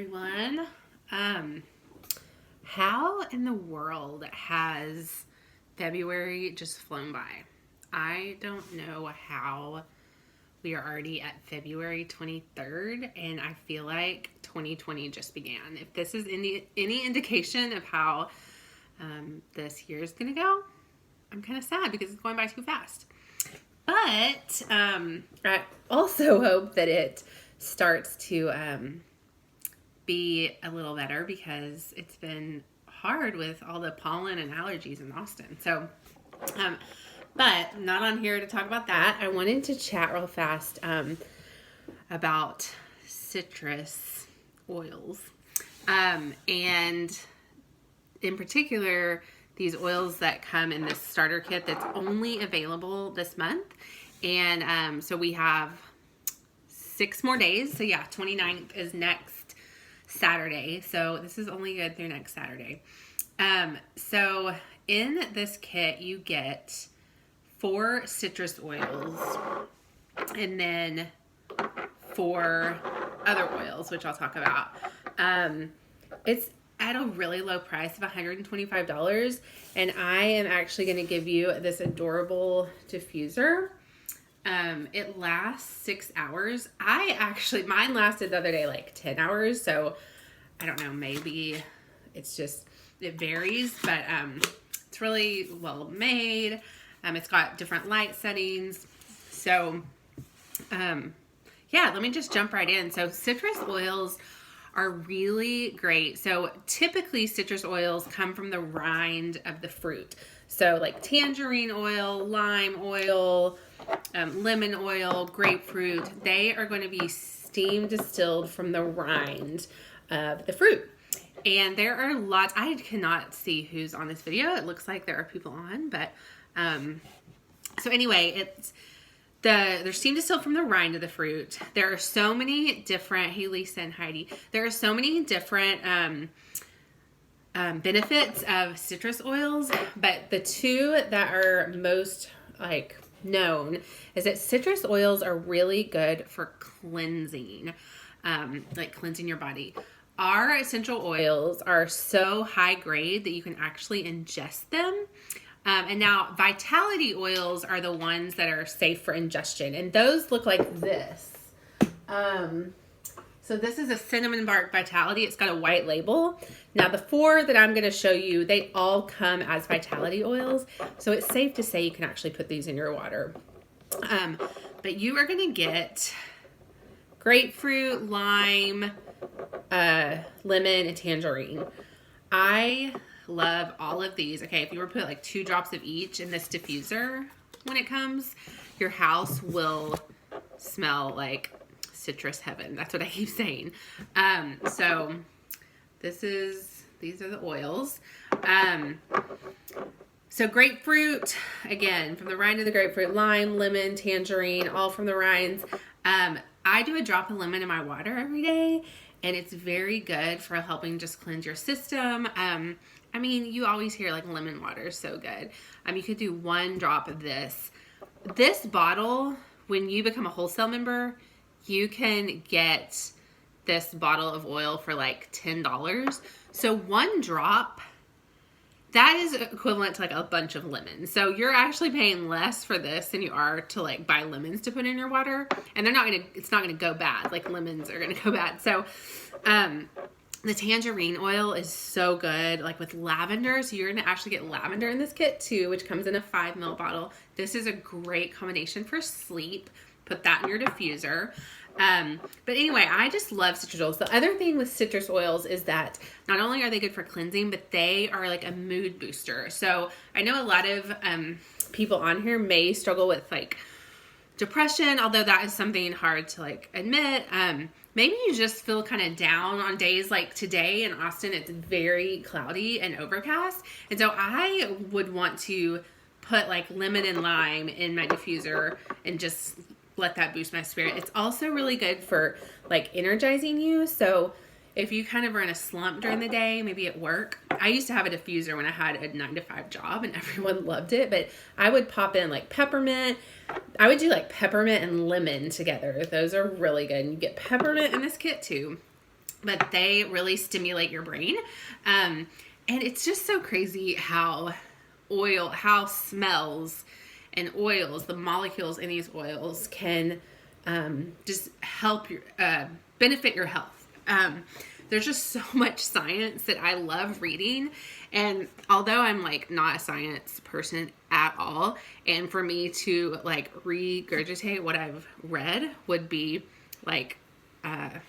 everyone. How in the world has February just flown by? I don't know how we are already at February 23rd, and I feel like 2020 just began. If this is any indication of how this year is going to go, I'm kind of sad because it's going by too fast. But I also hope that it starts to be a little better because it's been hard with all the pollen and allergies in Austin. So, but not on here to talk about that. I wanted to chat real fast about citrus oils. And in particular, these oils that come in this starter kit that's only available this month. And so we have 6 more days. So yeah, 29th is next Saturday. So this is only good through next Saturday. So in this kit, you get 4 citrus oils and then 4 other oils, which I'll talk about. It's at a really low price of $125. And I am actually going to give you this adorable diffuser. It lasts 6 hours. Mine lasted the other day like 10 hours. So I don't know, maybe it varies, but it's really well made. It's got different light settings. So, yeah, let me just jump right in. So citrus oils are really great. So typically citrus oils come from the rind of the fruit. So like tangerine oil, lime oil, lemon oil, grapefruit, they are going to be steam distilled from the rind of the fruit. And there are lots, I cannot see who's on this video. It looks like there are people on, but, so anyway, they're steam distilled from the rind of the fruit. There are so many different, hey Lisa and Heidi, there are so many different, benefits of citrus oils, but the 2 that are most known is that citrus oils are really good for cleansing, cleansing your body. Our essential oils are so high grade that you can actually ingest them. And now vitality oils are the ones that are safe for ingestion. And those look like this. So this is a cinnamon bark vitality. It's got a white label. Now the 4 that I'm going to show you, they all come as vitality oils. So it's safe to say you can actually put these in your water. But you are going to get grapefruit, lime, lemon, and tangerine. I love all of these. Okay, if you were to put like 2 drops of each in this diffuser when it comes, your house will smell like citrus heaven. That's what I keep saying. So these are the oils. So grapefruit, again, from the rind of the grapefruit, lime, lemon, tangerine, all from the rinds. I do a drop of lemon in my water every day, and it's very good for helping just cleanse your system. I mean, you always hear like lemon water is so good. You could do 1 drop of this. This bottle, when you become a wholesale member, you can get this bottle of oil for like $10. So 1 drop, that is equivalent to like a bunch of lemons. So you're actually paying less for this than you are to like buy lemons to put in your water. And it's not gonna go bad. Like lemons are gonna go bad. So, the tangerine oil is so good, like with lavender. So you're gonna actually get lavender in this kit too, which comes in a 5 ml bottle. This is a great combination for sleep. Put that in your diffuser. But anyway, I just love citrus oils. The other thing with citrus oils is that not only are they good for cleansing, but they are like a mood booster. So I know a lot of people on here may struggle with like depression, although that is something hard to like admit. Maybe you just feel kind of down on days like today in Austin. It's very cloudy and overcast. And so I would want to put like lemon and lime in my diffuser and just let that boost my spirit. It's also really good for like energizing you. So if you kind of are in a slump during the day, maybe at work, I used to have a diffuser when I had a 9-to-5 job and everyone loved it, but I would pop in like peppermint. I would do like peppermint and lemon together. Those are really good. And you get peppermint in this kit too. but they really stimulate your brain. And it's just so crazy how smells and oils, the molecules in these oils can just help your benefit your health. There's just so much science that I love reading, and although I'm like not a science person at all, and for me to like regurgitate what I've read would be like a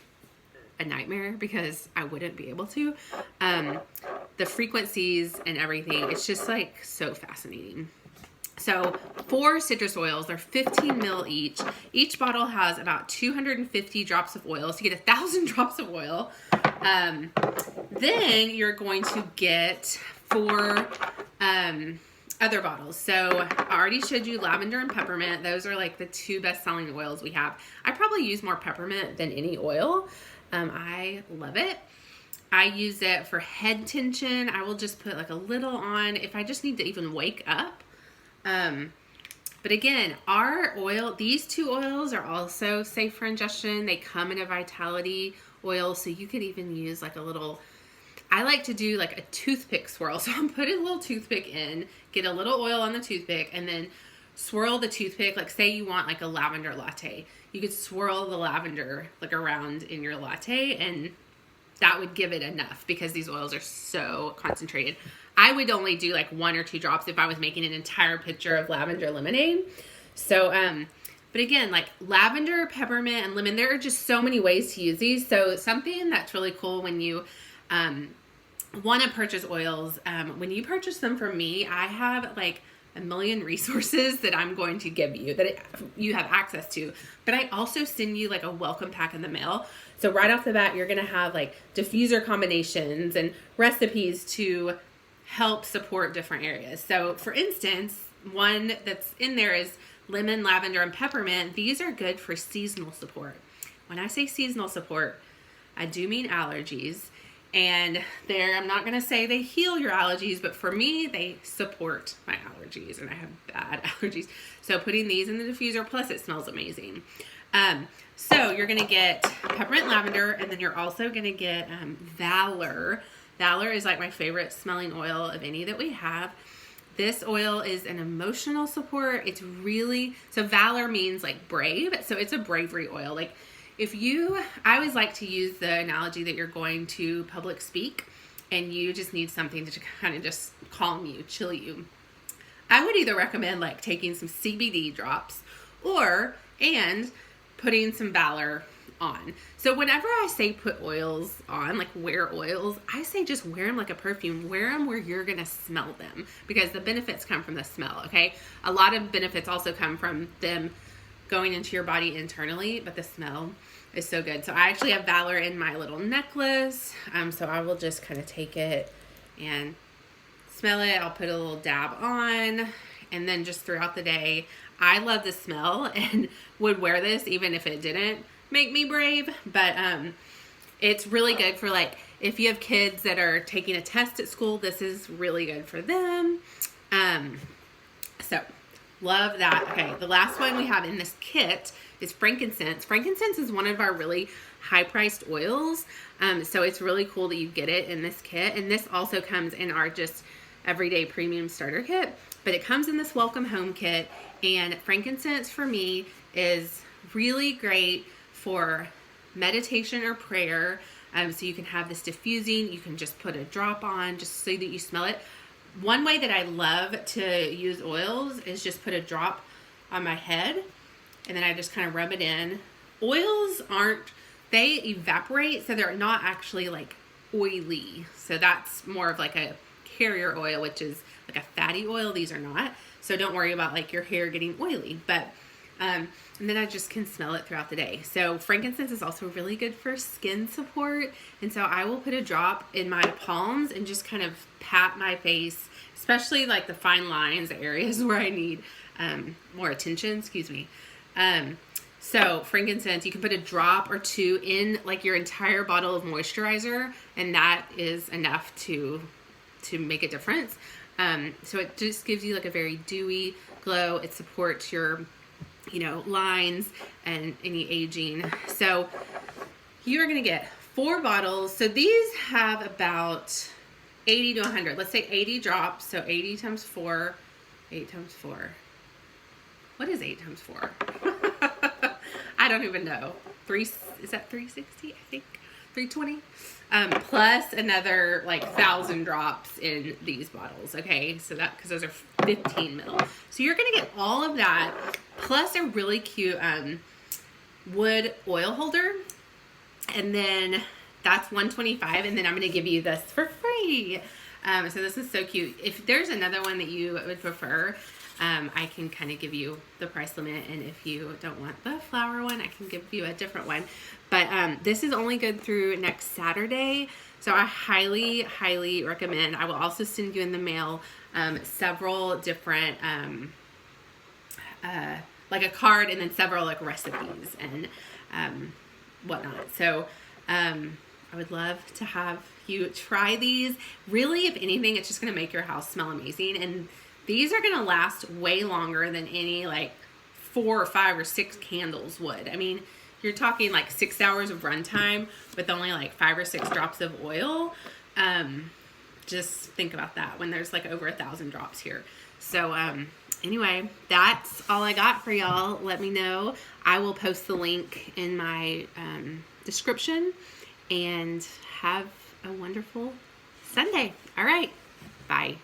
nightmare because I wouldn't be able to. The frequencies and everything, it's just like so fascinating. So 4 citrus oils, they're 15 ml each. Each bottle has about 250 drops of oil. So you get 1,000 drops of oil. Then you're going to get 4 other bottles. So I already showed you lavender and peppermint. Those are like the 2 best selling oils we have. I probably use more peppermint than any oil. I love it. I use it for head tension. I will just put like a little on if I just need to even wake up. But again, these 2 oils are also safe for ingestion. They come in a vitality oil, so you could even use like a little, I like to do like a toothpick swirl. So I'm putting a little toothpick in, get a little oil on the toothpick, and then swirl the toothpick. Like say you want like a lavender latte. You could swirl the lavender like around in your latte, and that would give it enough because these oils are so concentrated. I would only do like 1 or 2 drops if I was making an entire pitcher of lavender lemonade. So, but again, like lavender, peppermint, and lemon, there are just so many ways to use these. So something that's really cool when you want to purchase oils, when you purchase them from me, I have like a million resources that I'm going to give you that you have access to. But I also send you like a welcome pack in the mail. So right off the bat, you're going to have like diffuser combinations and recipes to help support different areas. So for instance, one that's in there is lemon, lavender, and peppermint. These are good for seasonal support. When I say seasonal support, I do mean allergies. And I'm not going to say they heal your allergies, but for me, they support my allergies, and I have bad allergies. So putting these in the diffuser, plus it smells amazing. So you're going to get peppermint, lavender, and then you're also going to get Valor. Valor is like my favorite smelling oil of any that we have. This oil is an emotional support. It's really, so Valor means like brave. So it's a bravery oil. Like I always like to use the analogy that you're going to public speak and you just need something to kind of just calm you, chill you. I would either recommend like taking some CBD drops and putting some Valor on. So whenever I say put oils on, like wear oils, I say just wear them like a perfume. Wear them where you're going to smell them because the benefits come from the smell, okay? A lot of benefits also come from them going into your body internally, but the smell is so good. So I actually have Valor in my little necklace. So I will just kind of take it and smell it. I'll put a little dab on, and then just throughout the day, I love the smell and would wear this even if it didn't make me brave. But it's really good for like if you have kids that are taking a test at school, this is really good for them. So love that. Okay, the last one we have in this kit is frankincense. Frankincense is one of our really high-priced oils. So it's really cool that you get it in this kit. And this also comes in our just everyday premium starter kit. But it comes in this welcome home kit. And frankincense for me is really great for meditation or prayer. So you can have this diffusing. You can just put a drop on just so that you smell it. One way that I love to use oils is just put a drop on my head and then I just kind of rub it in. Oils they evaporate, so they're not actually like oily. So that's more of like a carrier oil, which is like a fatty oil. These are not. So don't worry about like your hair getting oily. But and then I just can smell it throughout the day. So frankincense is also really good for skin support. And so I will put a drop in my palms and just kind of pat my face, especially like the fine lines, the areas where I need more attention, So frankincense, you can put a drop or 2 in like your entire bottle of moisturizer, and that is enough to make a difference. So it just gives you like a very dewy glow. It supports your lines and any aging. So you're going to get 4 bottles. So these have about 80 to 100. Let's say 80 drops. So 80 times 4. 8 times 4. What is 8 times 4? I don't even know. Is that 360? I think 320. Plus another like 1,000 drops in these bottles. Okay, so that because those are 15 mil. So you're gonna get all of that plus a really cute wood oil holder, and then that's $125. And then I'm gonna give you this for free. So this is so cute. If there's another one that you would prefer, I can kind of give you the price limit, and if you don't want the flower one, I can give you a different one. But this is only good through next Saturday, so I highly, highly recommend. I will also send you in the mail several different, like a card, and then several like recipes and whatnot. So I would love to have you try these. Really, if anything, it's just going to make your house smell amazing. And these are going to last way longer than any like 4 or 5 or 6 candles would. I mean, you're talking like 6 hours of runtime with only like 5 or 6 drops of oil. Just think about that when there's like over 1,000 drops here. So anyway, that's all I got for y'all. Let me know. I will post the link in my description, and have a wonderful Sunday. All right. Bye.